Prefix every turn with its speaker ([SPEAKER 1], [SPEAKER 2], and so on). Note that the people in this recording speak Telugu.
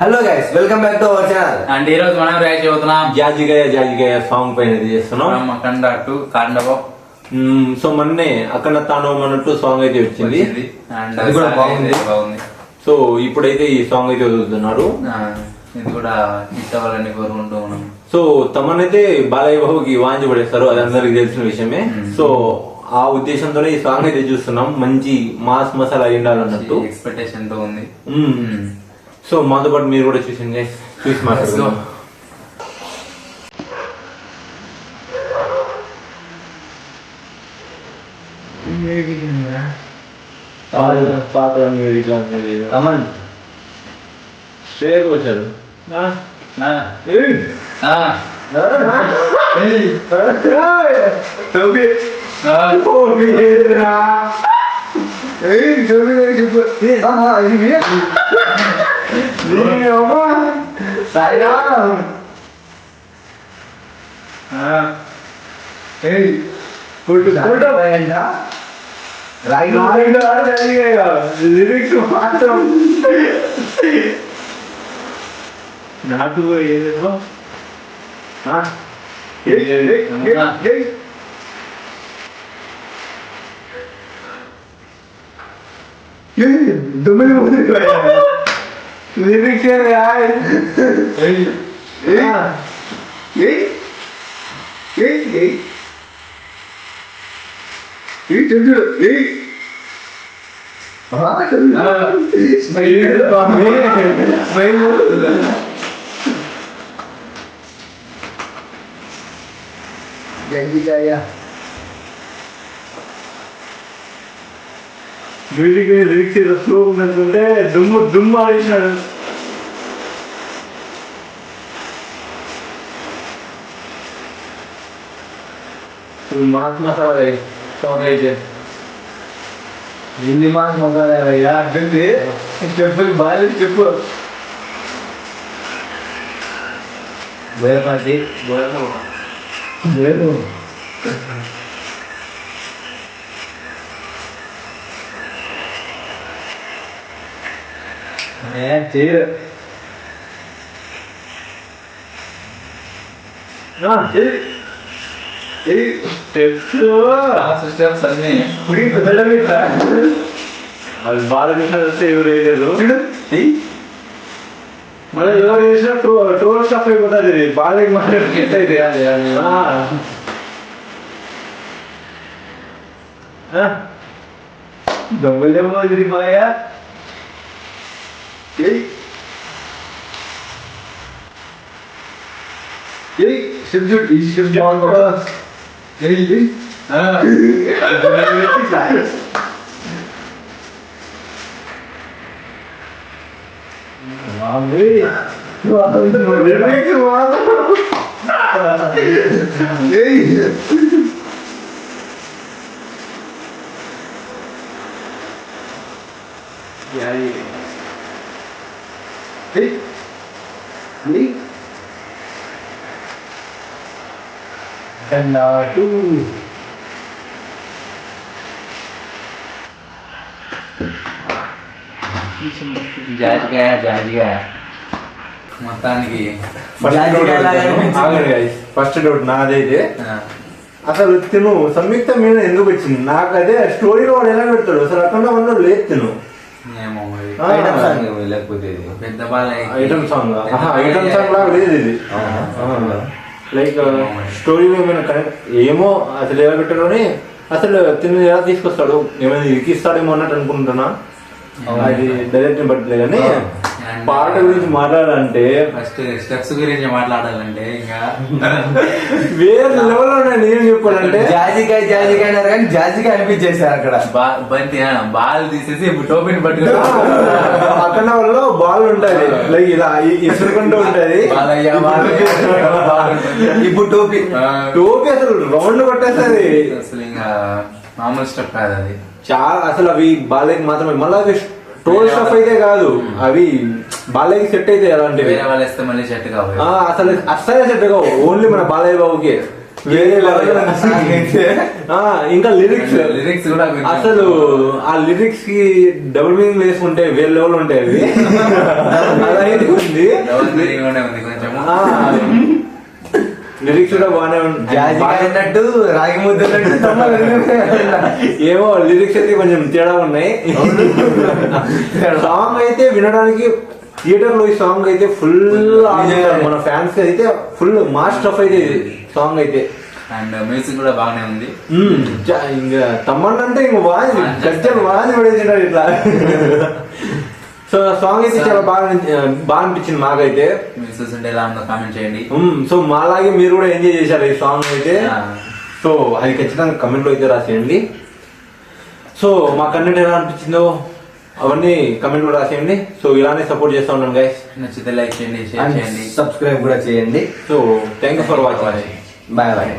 [SPEAKER 1] Hello guys, welcome back to our channel.
[SPEAKER 2] And ఈ రోజు మనం రియాక్ట్ అవుతున్నాం
[SPEAKER 3] జాజిగాయ సాంగ్ పైన చేస్తున్నాం.
[SPEAKER 2] అఖండ టు తాండవం.
[SPEAKER 3] సో మొన్నే అఖండ తాండవం అన్నట్టు సాంగ్ అయితే వచ్చింది.
[SPEAKER 2] అండ్
[SPEAKER 1] అది కూడా బాగుంది.
[SPEAKER 3] సో ఇప్పుడైతే ఈ సాంగ్ అయితే వదులుతున్నారు.
[SPEAKER 2] ఇది కూడా హిట్ అవ్వాలని కోరుకుంటూ ఉన్నాం.
[SPEAKER 3] సో తమనైతే బాలయ్య బాబుకి వాంచి పడేస్తారు, అది అందరికి తెలిసిన విషయమే. సో ఆ ఉద్దేశంతోనే ఈ సాంగ్ అయితే చూస్తున్నాం. మంచి మాస్ మసాలా ఉండాలన్నట్టు
[SPEAKER 2] ఎక్స్పెక్టేషన్ తో ఉంది.
[SPEAKER 3] సో మాతో పాటు మీరు కూడా చూసింది, చూసి మాట్లాడుతున్నాం.
[SPEAKER 1] అమన్
[SPEAKER 3] షేర్ వచ్చారు.
[SPEAKER 1] లిరిక్స్ మాత్రం
[SPEAKER 3] నాకు ఏదేదో
[SPEAKER 1] లిరిక్స్
[SPEAKER 3] లిరిక్స్ ఏదో స్లో ఉన్నట్టుంటే దుమ్ము ఆడినాడు. మాస్ మసాలా సాంగ్ అయితే
[SPEAKER 1] హిందీ మాస్ మొదలయ్యా అంటుంది. చెప్పు బాగా చెప్పు. బోయపాటి లేదు చేయరు.
[SPEAKER 2] స్టెప్స్ అన్ని
[SPEAKER 3] అది బాగా చూసినా ఎవరు వేయలేదు. మళ్ళీ ఎవరు చేసినా టోల్ స్టాఫ్ అయిపోతుంది. బాగా మాట్లాడుకుంటే
[SPEAKER 1] దొంగలేమో తిరిగిపోయా. ఈ షిఫ్ట్ నాటు
[SPEAKER 2] జాజిగా మొత్తానికి
[SPEAKER 3] ఫస్ట్ డౌట్ నాదైతే, అసలు తిను సంయుక్త మీద ఎందుకు వచ్చింది నాకు అదే. స్టోరీలో వాడు ఎలా పెడతాడు అసలు అక్కడ ఉన్న లేదు తిను.
[SPEAKER 2] లేకపోతే పెద్ద బాలయ్య
[SPEAKER 3] ఐటమ్ సాంగ్ లాగా లేదు ఇది. లైక్ స్టోరీలో ఏమైనా కనెక్ట్ ఏమో అసలు ఎలా పెట్టాడు అని, అసలు తిను ఎలా తీసుకొస్తాడు, ఏమైనా ఇరికిస్తాడేమో అన్నట్టు అనుకుంటున్నా. అది డైరెక్ట్ బట్టి కానీ పాట గురించి మాట్లాడాలంటే,
[SPEAKER 2] ఫస్ట్ స్టెప్స్ గురించి మాట్లాడాలంటే ఇంకా
[SPEAKER 3] వేరే లెవెల్ ఉన్నాడు. ఏం చెప్పాలంటే
[SPEAKER 1] జాజికాయ అన్నారు కానీ జాజికాయ అనిపించేసారు అక్కడ.
[SPEAKER 2] బంతి బాల్ తీసేసి ఇప్పుడు టోపీని పట్టుకుని
[SPEAKER 3] అక్కడ వాళ్ళు బాల్ ఉంటది, లైక్ ఇలా ఇసురుకుంటూ ఉంటది.
[SPEAKER 1] ఇప్పుడు టోపీ
[SPEAKER 3] అసలు రౌండ్ కొట్టేస్తుంది.
[SPEAKER 2] అసలు ఇంకా మామూలు స్టెప్ కాదు అది.
[SPEAKER 3] చాలా అసలు అవి బాలయ్యకి మాత్రమే. మళ్ళీ అవి టోల్ స్టఫ్ అయితే కాదు, అవి బాలయ్యకి సెట్ అయితే అలాంటివి.
[SPEAKER 2] వాళ్ళు వేస్తే మళ్ళీ సెట్ కావు.
[SPEAKER 3] అసలు అస్సలే సెట్ కావు, ఓన్లీ మన బాలయ్య బాబుకి. వేరే ఇంకా లిరిక్స్
[SPEAKER 2] కూడా
[SPEAKER 3] అసలు ఆ లిరిక్స్ కి డబుల్ మీనింగ్ వేసుకుంటే వేరే లెవెల్ ఉంటాయి అవి. అలా ఉంది
[SPEAKER 2] లవ్ ఫీలింగ్ లోనే ఉంది కొంచెము.
[SPEAKER 3] లిరిక్స్ కూడా బాగానే
[SPEAKER 1] జాజిగా అన్నట్టు రాగి ముద్ద
[SPEAKER 3] ఏమో లిరిక్స్ అయితే కొంచెం తేడా ఉన్నాయి. సాంగ్ అయితే వినడానికి థియేటర్ లో ఈ సాంగ్ అయితే ఫుల్ మన ఫ్యాన్స్ అయితే ఫుల్ మాస్టర్ ఆఫ్ అయితే సాంగ్ అయితే.
[SPEAKER 2] అండ్ మ్యూజిక్ కూడా బాగానే ఉంది.
[SPEAKER 3] ఇంకా తమ్మన్ అంటే ఇంక బాగా గజ్జలు బాగా పడేసినాడు ఇట్లా. సో సాంగ్ అయితే చాలా బాగా అనిపించింది మాకైతే.
[SPEAKER 2] మీరు చూస్తుంటే ఎలా ఉందో కామెంట్ చేయండి.
[SPEAKER 3] సో మాలాగే మీరు కూడా ఎంజాయ్ చేశారు ఈ సాంగ్ అయితే. సో అది ఖచ్చితంగా కమెంట్ లో అయితే రాసేయండి. సో మా కంటెంట్ ఎలా అనిపించిందో అవన్నీ కమెంట్ లో రాసేయండి. సో ఇలానే సపోర్ట్ చేస్తా ఉన్నాను గైస్.
[SPEAKER 2] నచ్చితే లైక్ చేయండి, షేర్ చేయండి,
[SPEAKER 1] సబ్స్క్రైబ్ కూడా చేయండి.
[SPEAKER 3] So thank you for watching.
[SPEAKER 1] Bye bye.